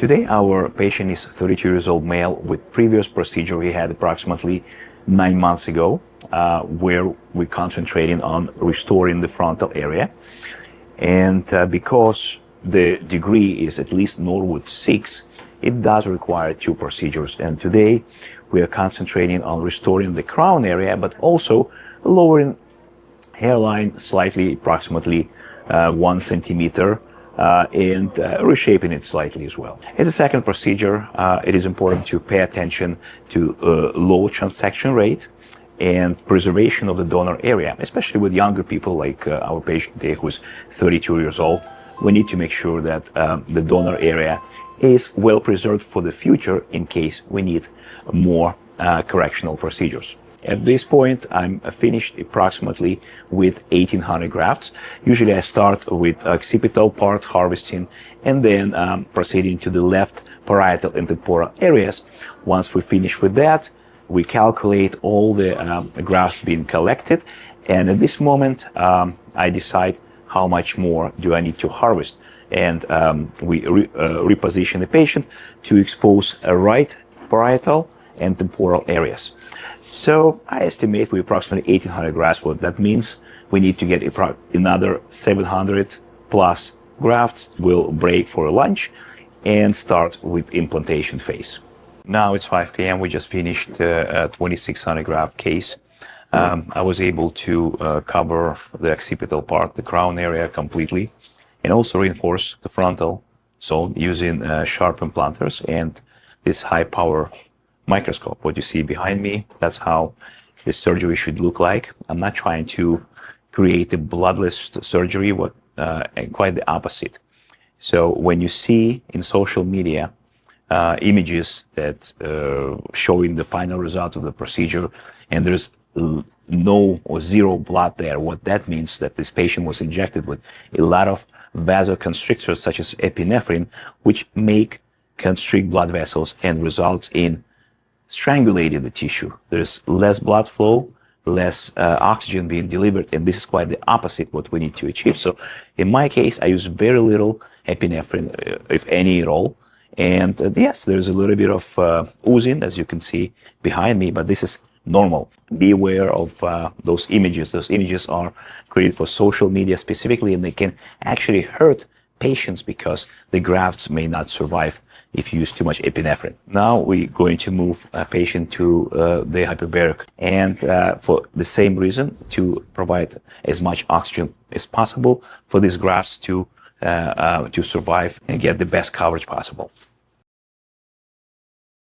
Today, our patient is 32 years old male with previous procedure he had approximately 9 months ago, where we're concentrating on restoring the frontal area. And because the degree is at least Norwood 6, it does require 2 procedures. And today, we are concentrating on restoring the crown area, but also lowering hairline slightly, approximately 1 centimeter, and reshaping it slightly as well. As a second procedure, it is important to pay attention to low transection rate and preservation of the donor area, especially with younger people like our patient today who's 32 years old. We need to make sure that the donor area is well preserved for the future in case we need more correctional procedures. At this point, I'm finished approximately with 1,800 grafts. Usually I start with occipital part harvesting and then proceeding to the left parietal and temporal areas. Once we finish with that, we calculate all the grafts being collected. And at this moment, I decide how much more do I need to harvest. And we reposition the patient to expose a right parietal and temporal areas. So I estimate we approximately 1,800 grafts. What that means, we need to get another 700 plus grafts. We'll break for lunch and start with implantation phase. Now it's 5 p.m. We just finished a 2,600 graft case. I was able to cover the occipital part, the crown area completely, and also reinforce the frontal. So using sharp implanters and this high power microscope. What you see behind me, that's how this surgery should look like. I'm not trying to create a bloodless surgery, quite the opposite. So when you see in social media images that showing the final result of the procedure and there's no or zero blood there, what that means that this patient was injected with a lot of vasoconstrictors such as epinephrine, which constrict blood vessels and results in strangulating the tissue. There's less blood flow, less oxygen being delivered, and this is quite the opposite what we need to achieve. So in my case, I use very little epinephrine, if any at all. And yes, there's a little bit of oozing, as you can see behind me, but this is normal. Be aware of those images. Those images are created for social media specifically, and they can actually hurt patients because the grafts may not survive if you use too much epinephrine. Now we're going to move a patient to the hyperbaric, and for the same reason, to provide as much oxygen as possible for these grafts to survive and get the best coverage possible.